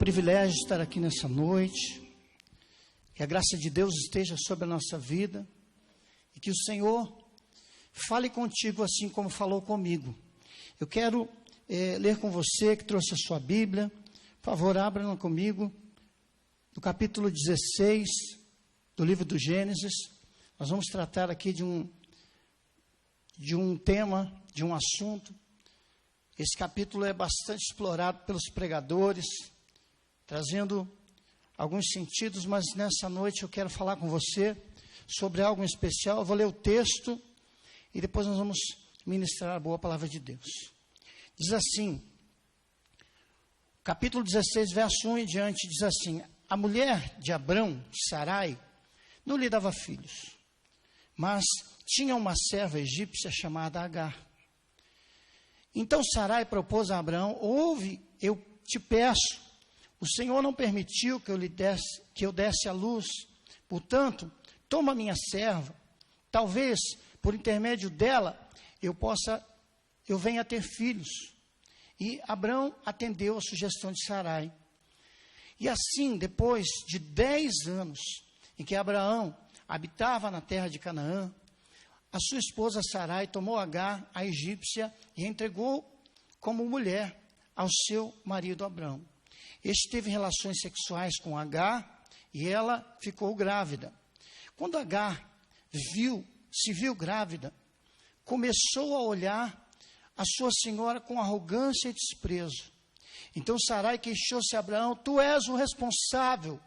Privilégio de estar aqui nessa noite, que a graça de Deus esteja sobre a nossa vida e que o Senhor fale contigo assim como falou comigo. Eu quero ler com você que trouxe a sua Bíblia. Por favor, abra comigo no capítulo 16 do livro do Gênesis. Nós vamos tratar aqui de um tema, de um assunto. Esse capítulo é bastante explorado pelos pregadores, trazendo alguns sentidos, mas nessa noite eu quero falar com você sobre algo em especial. Eu vou ler o texto e depois nós vamos ministrar a boa palavra de Deus. Diz assim, capítulo 16, verso 1 em diante, diz assim: a mulher de Abrão, Sarai, não lhe dava filhos, mas tinha uma serva egípcia chamada Agar. Então Sarai propôs a Abraão: ouve, eu te peço, o Senhor não permitiu que eu desse à luz, portanto, toma minha serva, talvez por intermédio dela eu venha a ter filhos. E Abraão atendeu a sugestão de Sarai. E assim, depois de 10 anos em que Abraão habitava na terra de Canaã, a sua esposa Sarai tomou Agar, a egípcia, e a entregou como mulher ao seu marido Abrão. Este teve relações sexuais com Agar e ela ficou grávida. Quando Agar se viu grávida, começou a olhar a sua senhora com arrogância e desprezo. Então Sarai queixou-se a Abraão: tu és o responsável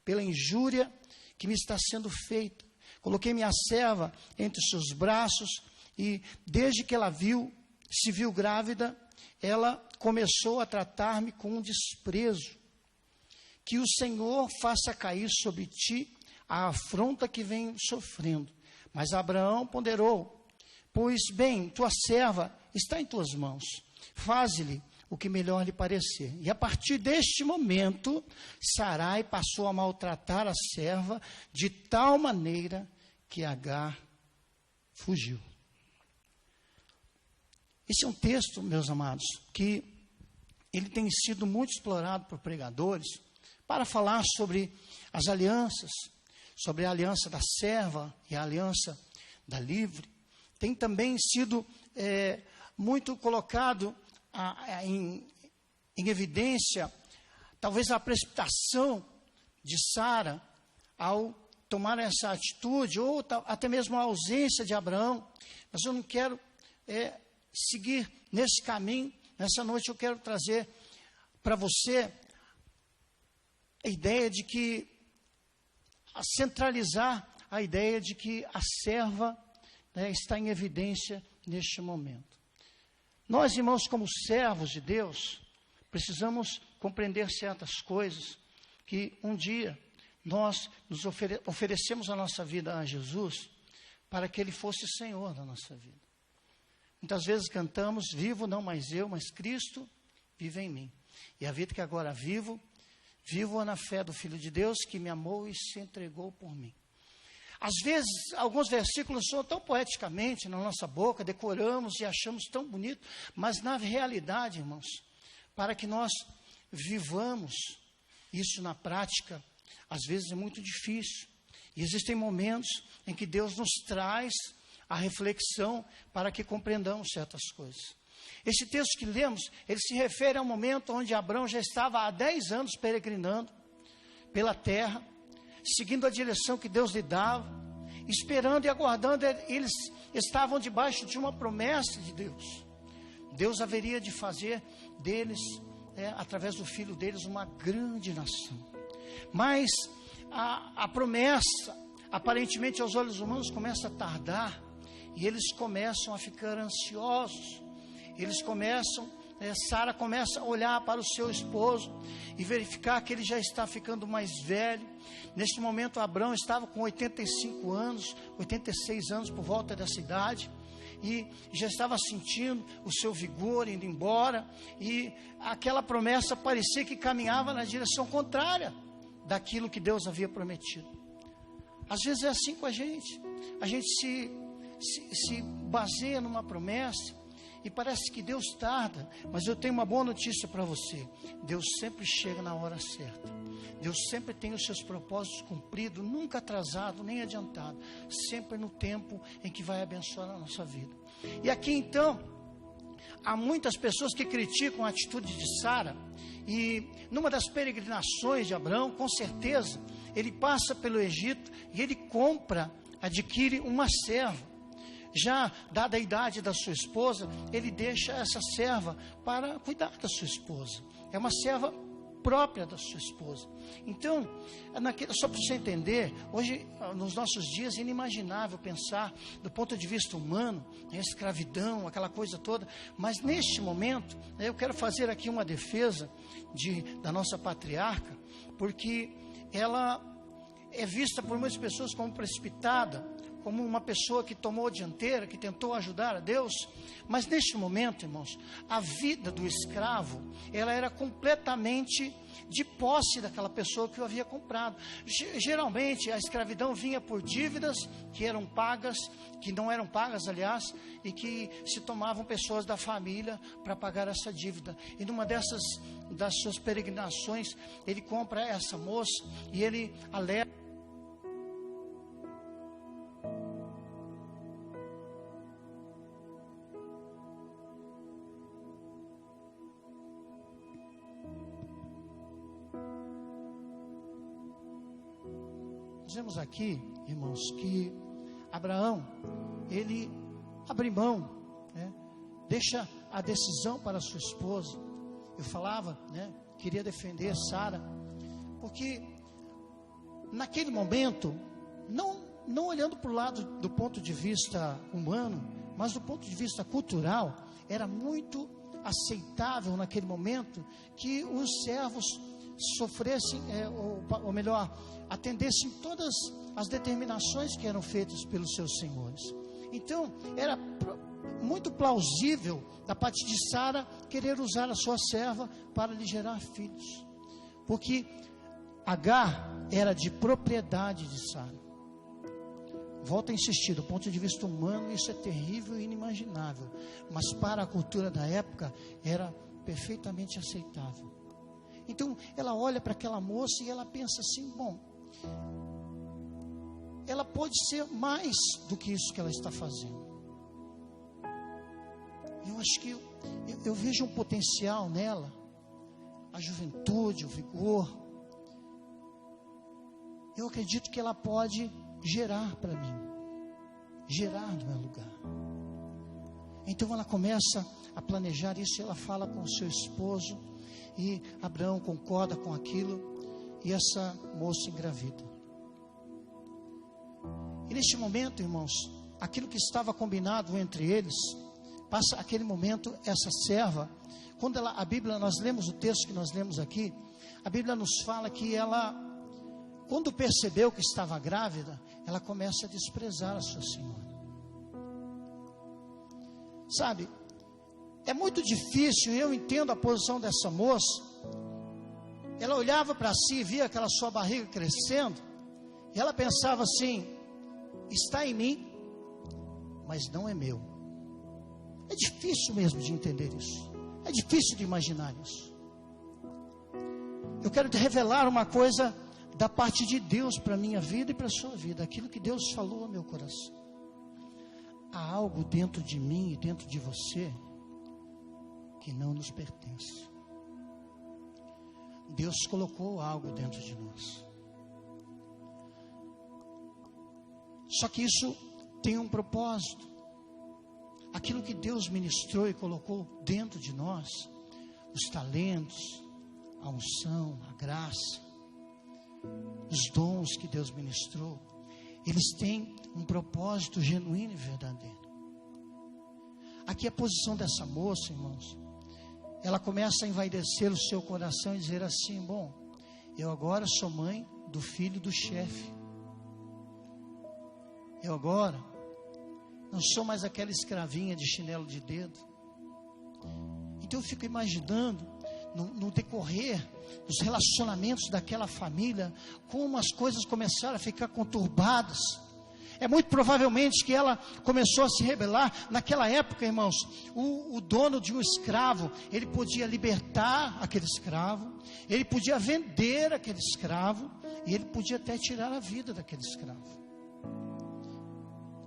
pela injúria que me está sendo feita. Coloquei minha serva entre os seus braços e desde que ela se viu grávida, ela começou a tratar-me com um desprezo. Que o Senhor faça cair sobre ti a afronta que venho sofrendo. Mas Abraão ponderou: pois bem, tua serva está em tuas mãos, faze-lhe o que melhor lhe parecer. E a partir deste momento, Sarai passou a maltratar a serva de tal maneira que Agar fugiu. Esse é um texto, meus amados, que ele tem sido muito explorado por pregadores para falar sobre as alianças, sobre a aliança da serva e a aliança da livre. Tem também sido muito colocado em evidência, talvez a precipitação de Sara ao tomar essa atitude, ou até mesmo a ausência de Abraão. Mas eu não quero seguir nesse caminho. Nessa noite eu quero trazer para você a ideia de que, centralizar a ideia de que a serva está em evidência neste momento. Nós, irmãos, como servos de Deus, precisamos compreender certas coisas, que um dia nós nos oferecemos a nossa vida a Jesus para que Ele fosse Senhor da nossa vida. Muitas vezes cantamos: vivo não mais eu, mas Cristo vive em mim. E a vida que agora vivo na fé do Filho de Deus, que me amou e se entregou por mim. Às vezes, alguns versículos soam tão poeticamente na nossa boca, decoramos e achamos tão bonito, mas na realidade, irmãos, para que nós vivamos isso na prática, às vezes é muito difícil. E existem momentos em que Deus nos traz a reflexão para que compreendamos certas coisas. Esse texto que lemos, ele se refere ao momento onde Abrão já estava há 10 anos peregrinando pela terra, seguindo a direção que Deus lhe dava, esperando e aguardando. Eles estavam debaixo de uma promessa de Deus. Deus haveria de fazer deles, através do filho deles, uma grande nação. Mas a promessa, aparentemente aos olhos humanos, começa a tardar, e eles começam a ficar ansiosos. Sara começa a olhar para o seu esposo e verificar que ele já está ficando mais velho. Neste momento, Abrão estava com 85 anos, 86 anos por volta dessa idade, e já estava sentindo o seu vigor indo embora, e aquela promessa parecia que caminhava na direção contrária daquilo que Deus havia prometido. Às vezes é assim com a gente se baseia numa promessa E parece que Deus tarda, mas eu tenho uma boa notícia para você. Deus sempre chega na hora certa. Deus sempre tem os seus propósitos cumpridos, nunca atrasado, nem adiantado. Sempre no tempo em que vai abençoar a nossa vida. E aqui então, há muitas pessoas que criticam a atitude de Sara. E numa das peregrinações de Abraão, com certeza, ele passa pelo Egito e ele adquire uma serva. Já dada a idade da sua esposa, ele deixa essa serva para cuidar da sua esposa. É uma serva própria da sua esposa. Então, só para você entender, hoje, nos nossos dias, é inimaginável pensar do ponto de vista humano, a escravidão, aquela coisa toda. Mas neste momento, eu quero fazer aqui uma defesa da nossa patriarca, porque ela é vista por muitas pessoas como precipitada, como uma pessoa que tomou a dianteira, que tentou ajudar a Deus. Mas neste momento, irmãos, a vida do escravo, ela era completamente de posse daquela pessoa que o havia comprado. Geralmente a escravidão vinha por dívidas que eram pagas, que não eram pagas, aliás, e que se tomavam pessoas da família para pagar essa dívida. E numa das suas peregrinações, ele compra essa moça e ele alerta. Nós vemos aqui, irmãos, que Abraão, ele abre mão, deixa a decisão para sua esposa. Eu falava, queria defender Sara, porque naquele momento, não olhando para o lado do ponto de vista humano, mas do ponto de vista cultural, era muito aceitável naquele momento que os servos sofressem, ou melhor, atendessem todas as determinações que eram feitas pelos seus senhores. Então, era muito plausível da parte de Sara querer usar a sua serva para lhe gerar filhos, porque Agar era de propriedade de Sara. Volto a insistir, do ponto de vista humano isso é terrível e inimaginável, mas para a cultura da época era perfeitamente aceitável. Então ela olha para aquela moça e ela pensa assim, bom, ela pode ser mais do que isso que ela está fazendo. Eu acho que eu vejo um potencial nela, a juventude, o vigor. Eu acredito que ela pode gerar para mim, gerar no meu lugar. Então ela começa a planejar isso, ela fala com o seu esposo, e Abraão concorda com aquilo, e essa moça engravida. E neste momento, irmãos, aquilo que estava combinado entre eles, passa aquele momento, essa serva, quando a Bíblia, nós lemos o texto que nós lemos aqui, a Bíblia nos fala que ela, quando percebeu que estava grávida, ela começa a desprezar a sua senhora. Sabe, é muito difícil, eu entendo a posição dessa moça. Ela olhava para si, via aquela sua barriga crescendo, e ela pensava assim, está em mim, mas não é meu. É difícil mesmo de entender isso, é difícil de imaginar isso. Eu quero te revelar uma coisa da parte de Deus para a minha vida e para a sua vida, aquilo que Deus falou ao meu coração. Há algo dentro de mim e dentro de você que não nos pertence. Deus colocou algo dentro de nós. Só que isso tem um propósito. Aquilo que Deus ministrou e colocou dentro de nós, os talentos, a unção, a graça, os dons que Deus ministrou, eles têm um propósito genuíno e verdadeiro. Aqui a posição dessa moça, irmãos, ela começa a envaidecer o seu coração e dizer assim, bom, eu agora sou mãe do filho do chefe. Eu agora não sou mais aquela escravinha de chinelo de dedo. Então eu fico imaginando no decorrer dos relacionamentos daquela família, como as coisas começaram a ficar conturbadas. É muito provavelmente que ela começou a se rebelar. Naquela época, irmãos, o dono de um escravo, ele podia libertar aquele escravo, ele podia vender aquele escravo, e ele podia até tirar a vida daquele escravo.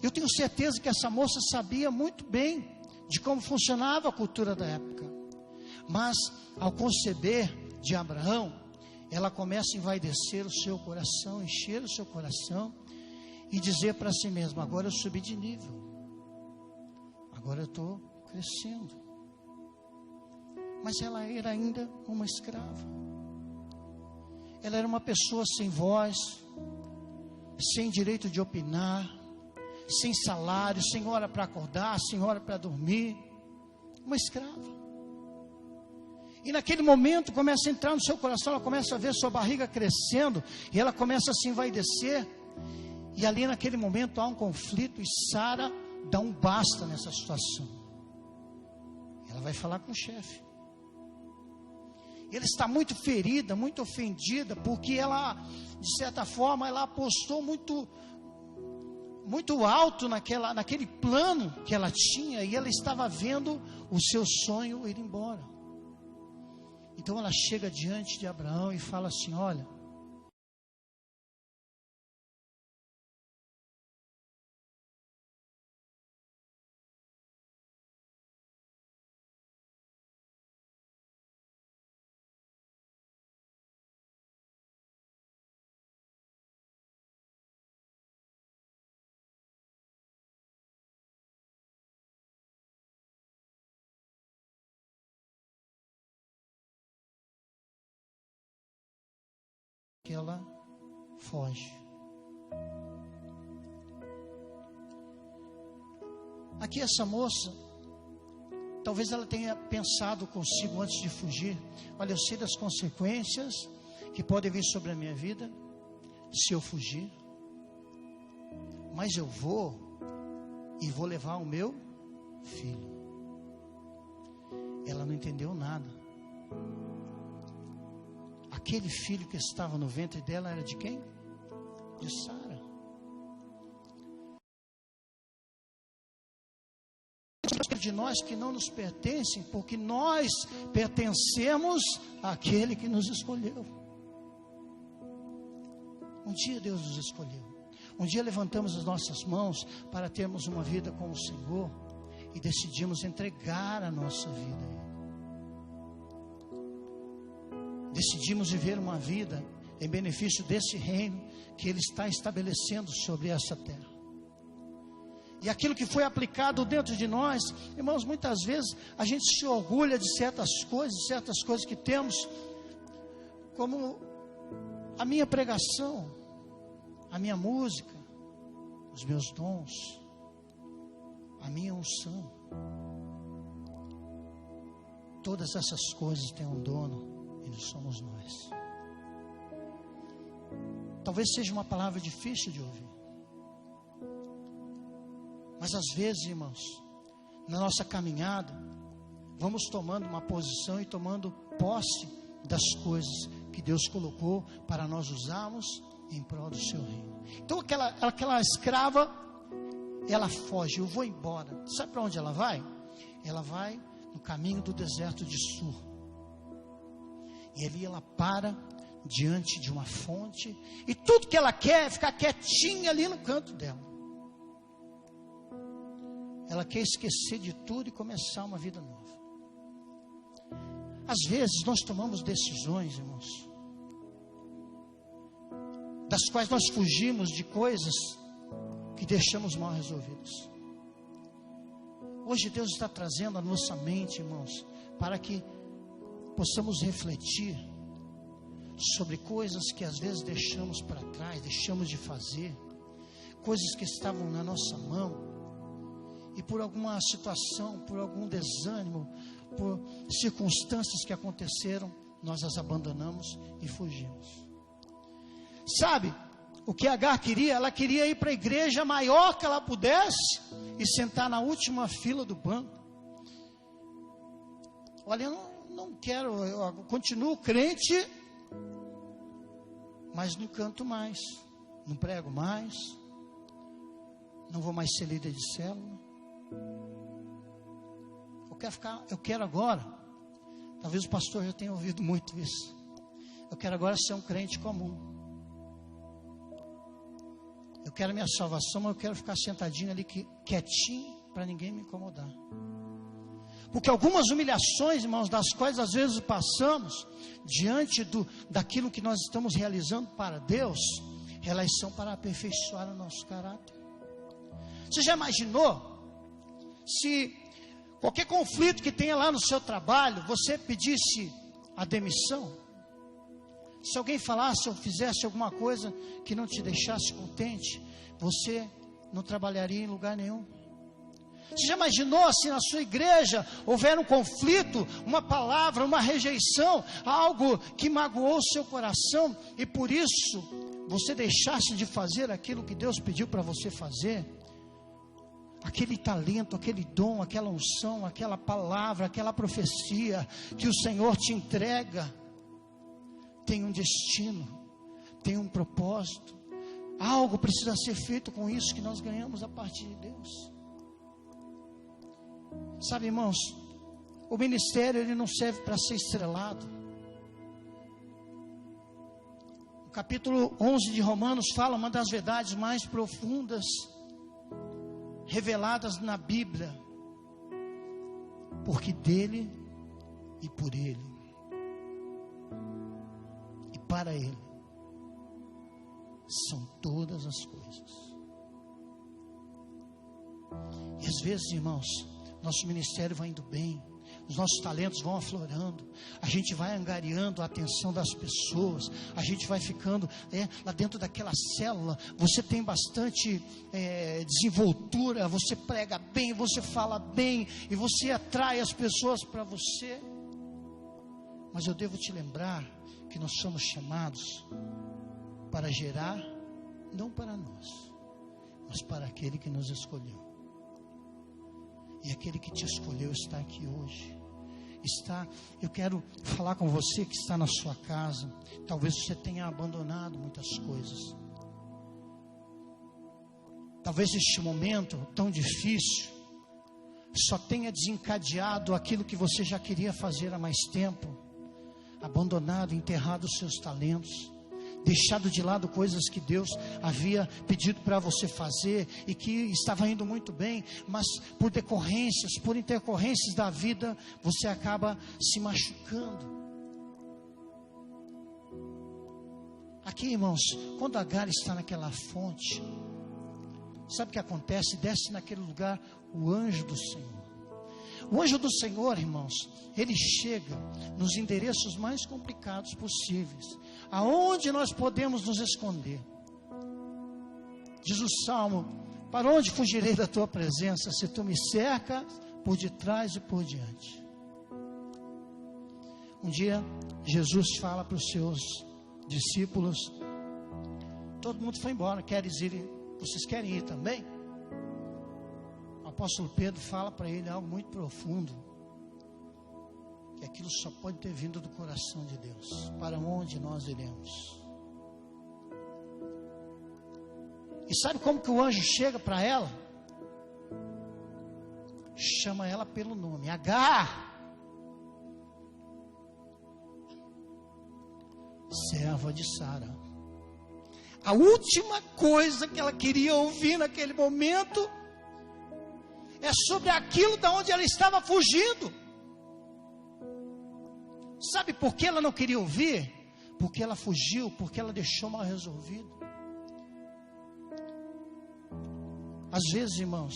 Eu tenho certeza que essa moça sabia muito bem de como funcionava a cultura da época. Mas, ao conceber de Abraão, ela começa a envaidecer o seu coração, encher o seu coração, e dizer para si mesma: agora eu subi de nível, agora eu estou crescendo. Mas ela era ainda uma escrava. Ela era uma pessoa sem voz, sem direito de opinar, sem salário, sem hora para acordar, sem hora para dormir. Uma escrava. E naquele momento começa a entrar no seu coração, ela começa a ver sua barriga crescendo, e ela começa a se envaidecer. E ali naquele momento há um conflito, e Sara dá um basta nessa situação. Ela vai falar com o chefe. Ela está muito ferida, muito ofendida, porque ela, de certa forma, ela apostou muito alto naquele plano que ela tinha, e ela estava vendo o seu sonho ir embora. Então ela chega diante de Abraão e fala assim: olha, que ela foge. Aqui essa moça, talvez ela tenha pensado consigo antes de fugir: olha, eu sei das consequências que podem vir sobre a minha vida se eu fugir, mas eu vou levar o meu filho. Ela não entendeu nada. Aquele filho que estava no ventre dela era de quem? De Sara. De nós que não nos pertencem, porque nós pertencemos àquele que nos escolheu. Um dia Deus nos escolheu. Um dia levantamos as nossas mãos para termos uma vida com o Senhor e decidimos entregar a nossa vida a Ele. Decidimos viver uma vida em benefício desse reino que Ele está estabelecendo sobre essa terra. E aquilo que foi aplicado dentro de nós, irmãos, muitas vezes a gente se orgulha de certas coisas que temos, como a minha pregação, a minha música, os meus dons, a minha unção. Todas essas coisas têm um dono, e somos nós. Talvez seja uma palavra difícil de ouvir, mas às vezes, irmãos, na nossa caminhada, vamos tomando uma posição e tomando posse das coisas que Deus colocou para nós usarmos em prol do seu reino. Então aquela escrava, ela foge: eu vou embora. Sabe para onde ela vai? Ela vai no caminho do deserto de Sur. E ali ela para diante de uma fonte, e tudo que ela quer é ficar quietinha ali no canto dela. Ela quer esquecer de tudo e começar uma vida nova. Às vezes nós tomamos decisões, irmãos, das quais nós fugimos de coisas que deixamos mal resolvidas. Hoje Deus está trazendo à nossa mente, irmãos, para que possamos refletir sobre coisas que às vezes deixamos para trás, deixamos de fazer, coisas que estavam na nossa mão, e por alguma situação, por algum desânimo, por circunstâncias que aconteceram, nós as abandonamos e fugimos. Sabe o que Agar queria? Ela queria ir para a igreja maior que ela pudesse e sentar na última fila do banco. Olha, eu não quero, eu continuo crente, mas não canto mais, não prego mais, não vou mais ser líder de célula. Eu quero agora, talvez o pastor já tenha ouvido muito isso, eu quero agora ser um crente comum. Eu quero a minha salvação, mas eu quero ficar sentadinho ali quietinho, para ninguém me incomodar. Porque algumas humilhações, irmãos, das quais às vezes passamos, diante daquilo que nós estamos realizando para Deus, elas são para aperfeiçoar o nosso caráter. Você já imaginou, se qualquer conflito que tenha lá no seu trabalho, você pedisse a demissão? Se alguém falasse ou fizesse alguma coisa que não te deixasse contente, você não trabalharia em lugar nenhum. Você já imaginou se na sua igreja houver um conflito, uma palavra, uma rejeição, algo que magoou o seu coração, e por isso você deixasse de fazer aquilo que Deus pediu para você fazer? Aquele talento, aquele dom, aquela unção, aquela palavra, aquela profecia que o Senhor te entrega, tem um destino, tem um propósito. Algo precisa ser feito com isso que nós ganhamos a partir de Deus. Sabe, irmãos, o ministério ele não serve para ser estrelado. O capítulo 11 de Romanos fala uma das verdades mais profundas reveladas na Bíblia. Porque dele e por ele e para ele são todas as coisas. E às vezes, irmãos, nosso ministério vai indo bem, os nossos talentos vão aflorando, a gente vai angariando a atenção das pessoas, a gente vai ficando lá dentro daquela célula, você tem bastante desenvoltura, você prega bem, você fala bem, e você atrai as pessoas para você. Mas eu devo te lembrar que nós somos chamados para gerar, não para nós, mas para aquele que nos escolheu. E aquele que te escolheu está aqui hoje. Eu quero falar com você que está na sua casa. Talvez você tenha abandonado muitas coisas. Talvez este momento tão difícil só tenha desencadeado aquilo que você já queria fazer há mais tempo. Abandonado, enterrado os seus talentos. Deixado de lado coisas que Deus havia pedido para você fazer e que estava indo muito bem, mas por intercorrências da vida, você acaba se machucando. Aqui, irmãos, quando Agar está naquela fonte, sabe o que acontece? Desce naquele lugar o anjo do Senhor. O anjo do Senhor, irmãos, ele chega nos endereços mais complicados possíveis, aonde nós podemos nos esconder. Diz o Salmo: para onde fugirei da tua presença, se tu me cercas por detrás e por diante? Um dia, Jesus fala para os seus discípulos: todo mundo foi embora, vocês querem ir também? O apóstolo Pedro fala para ele algo muito profundo, que aquilo só pode ter vindo do coração de Deus. Para onde nós iremos? E sabe como que o anjo chega para ela? Chama ela pelo nome: Agar, serva de Sara. A última coisa que ela queria ouvir naquele momento é sobre aquilo da onde ela estava fugindo. Sabe por que ela não queria ouvir? Porque ela fugiu, porque ela deixou mal resolvido. Às vezes, irmãos,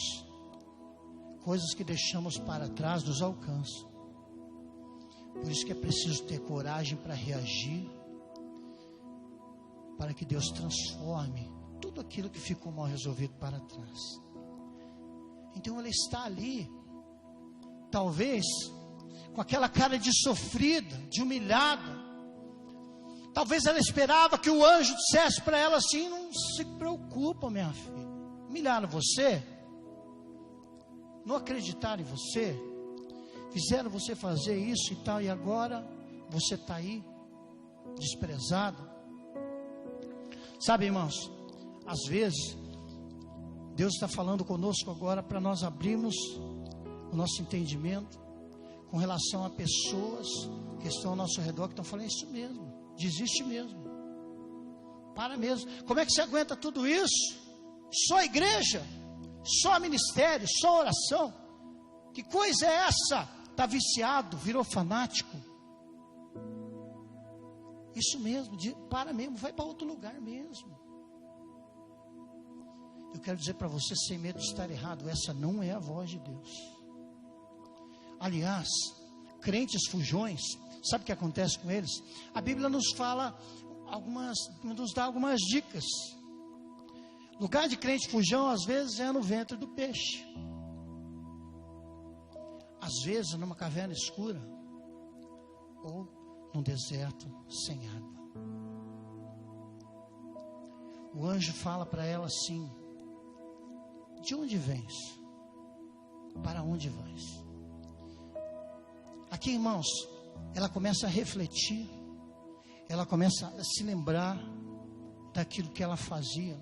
coisas que deixamos para trás nos alcançam. Por isso que é preciso ter coragem para reagir, para que Deus transforme tudo aquilo que ficou mal resolvido para trás. Então ela está ali, talvez com aquela cara de sofrida, de humilhada. Talvez ela esperava que o anjo dissesse para ela assim: não se preocupa, minha filha. Humilharam você, não acreditaram em você, fizeram você fazer isso e tal, e agora você está aí, desprezado. Sabe, irmãos, às vezes Deus está falando conosco agora para nós abrirmos o nosso entendimento com relação a pessoas que estão ao nosso redor, que estão falando isso mesmo, desiste mesmo, para mesmo. Como é que você aguenta tudo isso? Só igreja, só ministério, só oração. Que coisa é essa? Está viciado, virou fanático. Isso mesmo, para mesmo, vai para outro lugar mesmo. Eu quero dizer para você, sem medo de estar errado, essa não é a voz de Deus. Aliás, crentes fujões, sabe o que acontece com eles? A Bíblia nos fala nos dá algumas dicas. Lugar de crente fujão, às vezes, é no ventre do peixe. Às vezes, numa caverna escura, ou num deserto sem água. O anjo fala para ela assim: de onde vens? Para onde vais? Aqui, irmãos, ela começa a refletir, ela começa a se lembrar daquilo que ela fazia.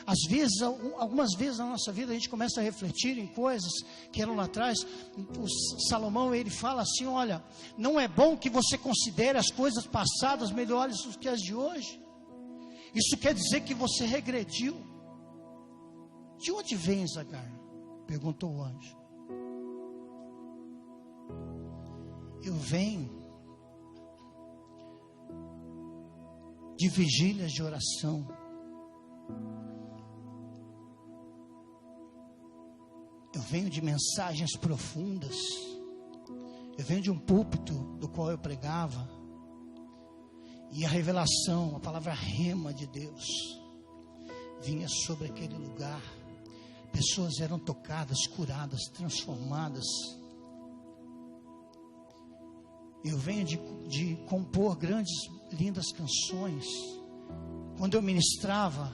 Às vezes, algumas vezes na nossa vida a gente começa a refletir em coisas que eram lá atrás. O Salomão, ele fala assim: olha, não é bom que você considere as coisas passadas melhores do que as de hoje. Isso quer dizer que você regrediu. De onde vens, Agar? Perguntou o anjo. Eu venho de vigílias de oração. Eu venho de mensagens profundas. Eu venho de um púlpito do qual eu pregava. E a revelação, a palavra rema de Deus vinha sobre aquele lugar. Pessoas eram tocadas, curadas, transformadas. Eu venho de compor grandes, lindas canções. Quando eu ministrava,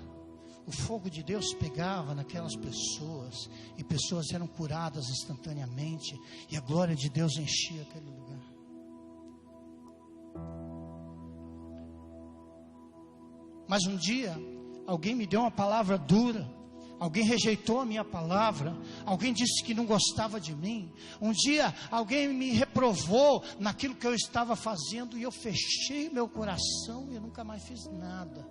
o fogo de Deus pegava naquelas pessoas, e pessoas eram curadas instantaneamente, e a glória de Deus enchia aquele lugar. Mas um dia, alguém me deu uma palavra dura. Alguém rejeitou a minha palavra. Alguém disse que não gostava de mim. Um dia alguém me reprovou naquilo que eu estava fazendo, e eu fechei meu coração e eu nunca mais fiz nada.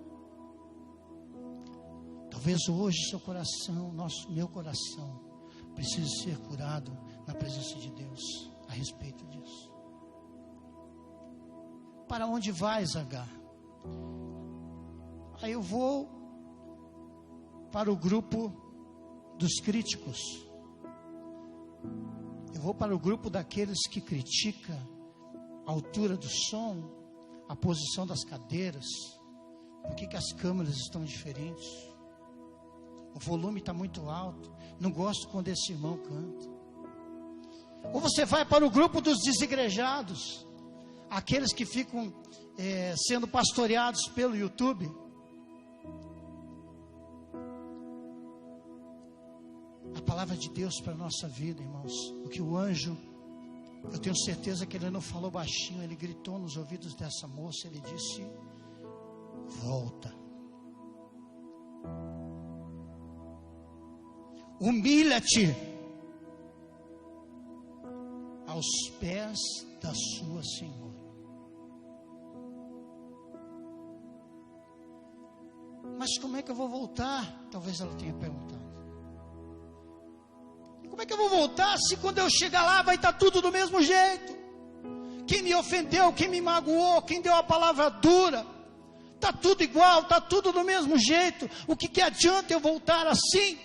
Talvez hoje seu coração, meu coração, precise ser curado na presença de Deus a respeito disso. Para onde vais, Agar? Aí eu vou para o grupo dos críticos. Eu vou para o grupo daqueles que criticam a altura do som, a posição das cadeiras, por que as câmeras estão diferentes, o volume está muito alto, não gosto quando esse irmão canta. Ou você vai para o grupo dos desigrejados, aqueles que ficam sendo pastoreados pelo YouTube. A palavra de Deus para a nossa vida, irmãos, o que o anjo, eu tenho certeza que ele não falou baixinho, ele gritou nos ouvidos dessa moça, ele disse: volta, humilha-te aos pés da sua Senhora. Mas como é que eu vou voltar? Talvez ela tenha perguntado. Como é que eu vou voltar se quando eu chegar lá vai estar tudo do mesmo jeito? Quem me ofendeu, quem me magoou, quem deu a palavra dura, está tudo igual, está tudo do mesmo jeito. O que adianta eu voltar assim?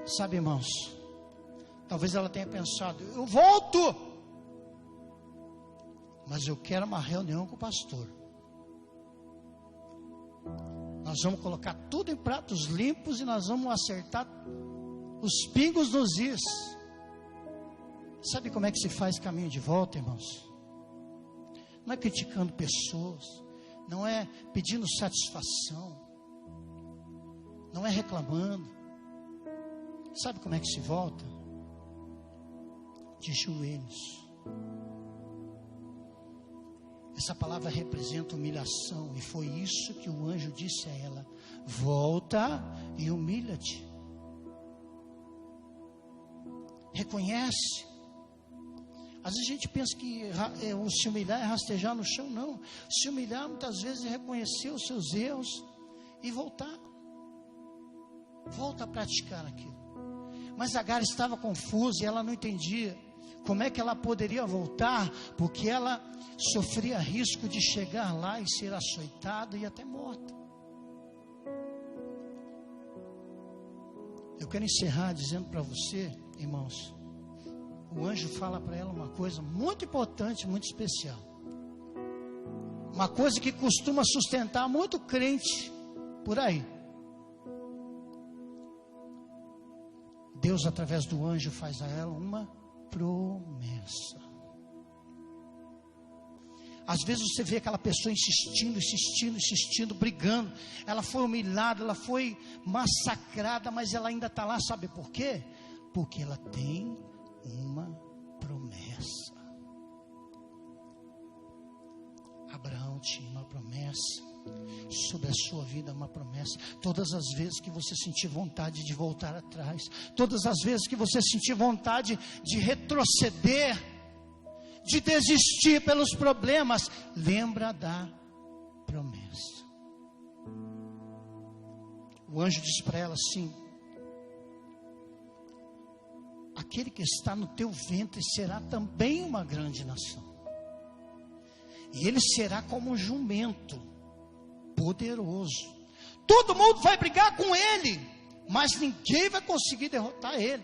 Sabe, irmãos, talvez ela tenha pensado: eu volto, mas eu quero uma reunião com o pastor. Nós vamos colocar tudo em pratos limpos e nós vamos acertar os pingos nos is. Sabe como é que se faz caminho de volta, irmãos? Não é criticando pessoas, não é pedindo satisfação, não é reclamando. Sabe como é que se volta? De joelhos. Essa palavra representa humilhação, e foi isso que o anjo disse a ela: volta e humilha-te. Reconhece. Às vezes a gente pensa que se humilhar é rastejar no chão. Não. Se humilhar muitas vezes é reconhecer os seus erros e voltar. Volta a praticar aquilo. Mas Agar estava confusa e ela não entendia como é que ela poderia voltar, porque ela sofria risco de chegar lá e ser açoitada e até morta. Eu quero encerrar dizendo para você, irmãos, o anjo fala para ela uma coisa muito importante, muito especial. Uma coisa que costuma sustentar muito crente por aí. Deus, através do anjo, faz a ela uma promessa. Às vezes você vê aquela pessoa insistindo, brigando. Ela foi humilhada, ela foi massacrada, mas ela ainda está lá, sabe por quê? Porque ela tem uma promessa. Abraão tinha uma promessa sobre a sua vida, uma promessa. Todas as vezes que você sentir vontade de voltar atrás, todas as vezes que você sentir vontade de retroceder, de desistir pelos problemas, lembra da promessa. O anjo disse para ela assim: aquele que está no teu ventre será também uma grande nação, e ele será como um jumento poderoso. Todo mundo vai brigar com ele, mas ninguém vai conseguir derrotar ele,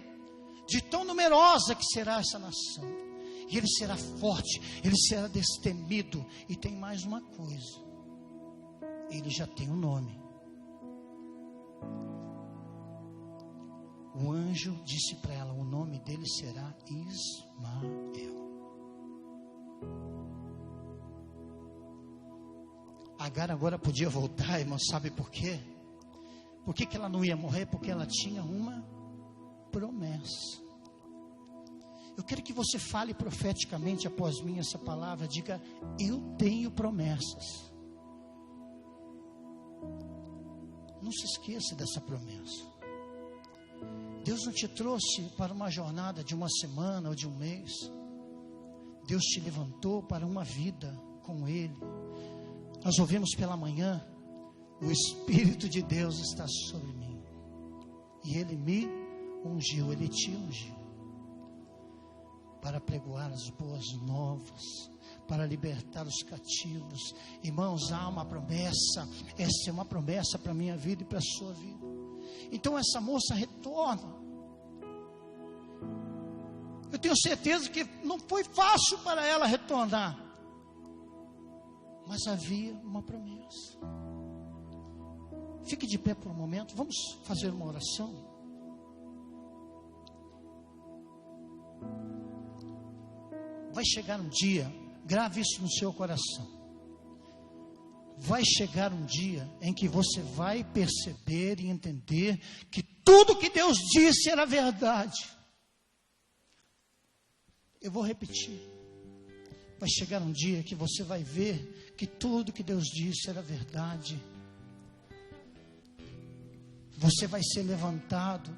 de tão numerosa que será essa nação. E ele será forte, ele será destemido. E tem mais uma coisa: ele já tem um nome. O anjo disse para ela: o nome dele será Ismael. Agar agora podia voltar, irmão, sabe por quê? Por que ela não ia morrer? Porque ela tinha uma promessa. Eu quero que você fale profeticamente após mim essa palavra. Diga: eu tenho promessas. Não se esqueça dessa promessa. Deus não te trouxe para uma jornada de uma semana ou de um mês. Deus te levantou para uma vida com Ele. Nós ouvimos pela manhã: o Espírito de Deus está sobre mim, e Ele me ungiu, Ele te ungiu, para pregoar as boas novas, para libertar os cativos. Irmãos, há uma promessa. Essa é uma promessa para a minha vida e para a sua vida. Então essa moça retorna. Eu tenho certeza que não foi fácil para ela retornar, mas havia uma promessa. Fique de pé por um momento, vamos fazer uma oração. Vai chegar um dia, grave isso no seu coração. Vai chegar um dia em que você vai perceber e entender que tudo que Deus disse era verdade. Eu vou repetir. Vai chegar um dia que você vai ver que tudo que Deus disse era verdade. Você vai ser levantado,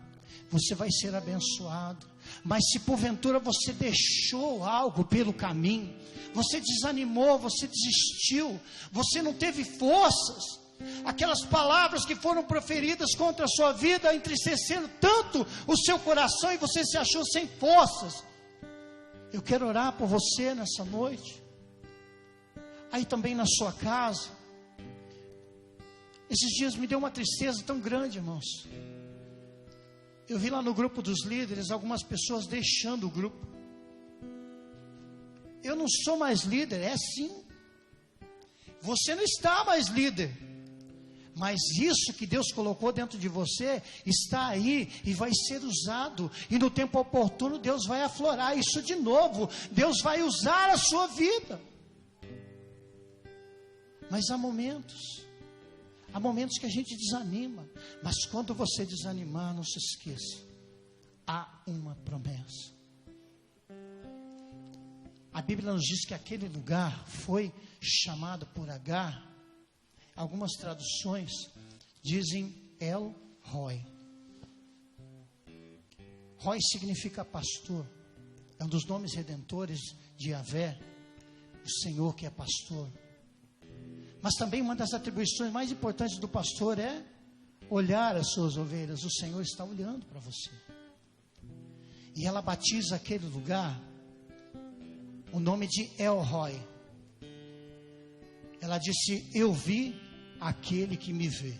você vai ser abençoado. Mas se porventura você deixou algo pelo caminho, você desanimou, você desistiu, você não teve forças, aquelas palavras que foram proferidas contra a sua vida entristeceram tanto o seu coração e você se achou sem forças, eu quero orar por você nessa noite. Aí também na sua casa. Esses dias me deu uma tristeza tão grande, irmãos. Eu vi lá no grupo dos líderes algumas pessoas deixando o grupo. Eu não sou mais líder, é sim. Você não está mais líder. Mas isso que Deus colocou dentro de você está aí e vai ser usado. E no tempo oportuno Deus vai aflorar isso de novo. Deus vai usar a sua vida. Mas há momentos que a gente desanima. Mas quando você desanimar, não se esqueça: há uma promessa. A Bíblia nos diz que aquele lugar foi chamado por Agar. Algumas traduções dizem El Roi. Roi significa pastor. É um dos nomes redentores de Yahvé, o Senhor que é pastor. Mas também uma das atribuições mais importantes do pastor é olhar as suas ovelhas. O Senhor está olhando para você. E ela batiza aquele lugar o nome de El Roi. Ela disse: eu vi aquele que me vê.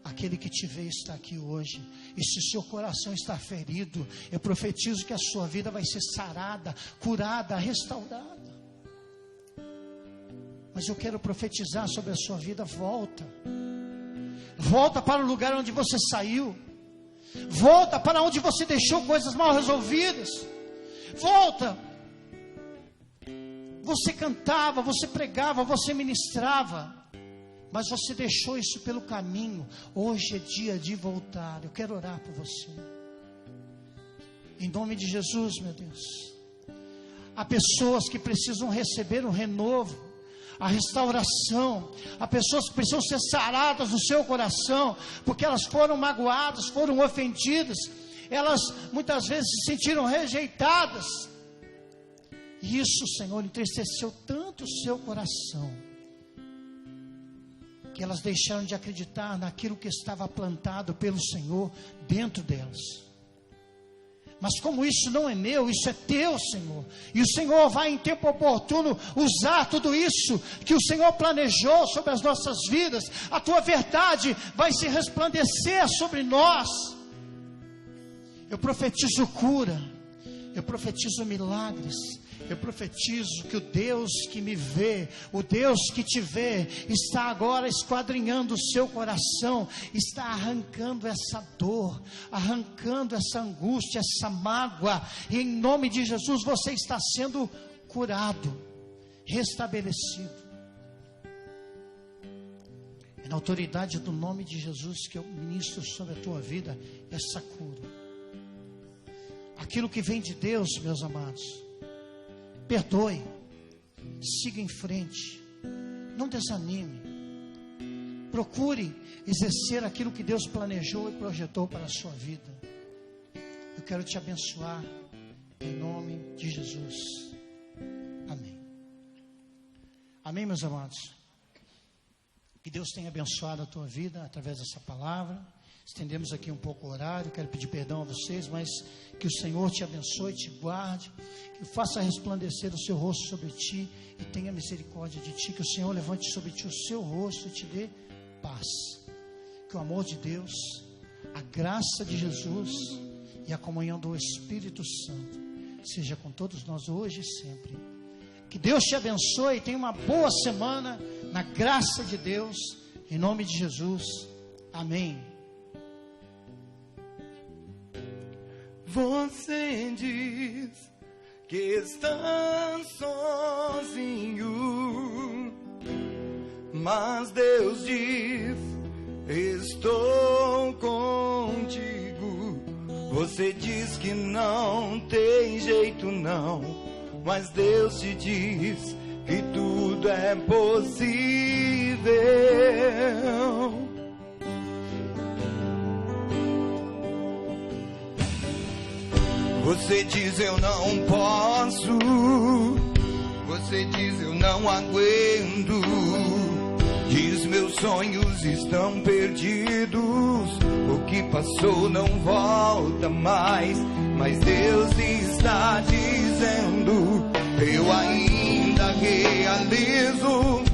Aquele que te vê está aqui hoje. E se o seu coração está ferido, eu profetizo que a sua vida vai ser sarada, curada, restaurada. Mas eu quero profetizar sobre a sua vida. Volta para o lugar onde você saiu. Volta para onde você deixou coisas mal resolvidas. Volta. Você cantava, você pregava, você ministrava, mas você deixou isso pelo caminho. Hoje é dia de voltar. Eu quero orar por você. Em nome de Jesus, meu Deus. Há pessoas que precisam receber um renovo, a restauração. Há pessoas que precisam ser saradas no seu coração, porque elas foram magoadas, foram ofendidas. Elas muitas vezes se sentiram rejeitadas. E isso, Senhor, entristeceu tanto o seu coração, que elas deixaram de acreditar naquilo que estava plantado pelo Senhor dentro delas. Mas como isso não é meu, isso é teu, Senhor. E o Senhor vai em tempo oportuno usar tudo isso que o Senhor planejou sobre as nossas vidas. A tua verdade vai se resplandecer sobre nós. Eu profetizo cura, eu profetizo milagres. Eu profetizo que o Deus que me vê, o Deus que te vê, está agora esquadrinhando o seu coração, está arrancando essa dor, arrancando essa angústia, essa mágoa, e em nome de Jesus você está sendo curado, restabelecido. É na autoridade do nome de Jesus que eu ministro sobre a tua vida essa cura. Aquilo que vem de Deus, meus amados, perdoe, siga em frente, não desanime, procure exercer aquilo que Deus planejou e projetou para a sua vida. Eu quero te abençoar em nome de Jesus. Amém. Amém, meus amados. Que Deus tenha abençoado a tua vida através dessa palavra. Estendemos aqui um pouco o horário, quero pedir perdão a vocês, mas que o Senhor te abençoe, te guarde, que faça resplandecer o seu rosto sobre ti e tenha misericórdia de ti, que o Senhor levante sobre ti o seu rosto e te dê paz. Que o amor de Deus, a graça de Jesus e a comunhão do Espírito Santo seja com todos nós hoje e sempre. Que Deus te abençoe e tenha uma boa semana na graça de Deus, em nome de Jesus. Amém. Você diz que está sozinho, mas Deus diz: estou contigo. Você diz que não tem jeito não, mas Deus te diz que tudo é possível. Você diz eu não posso, você diz eu não aguento, diz meus sonhos estão perdidos, o que passou não volta mais, mas Deus está dizendo, eu ainda realizo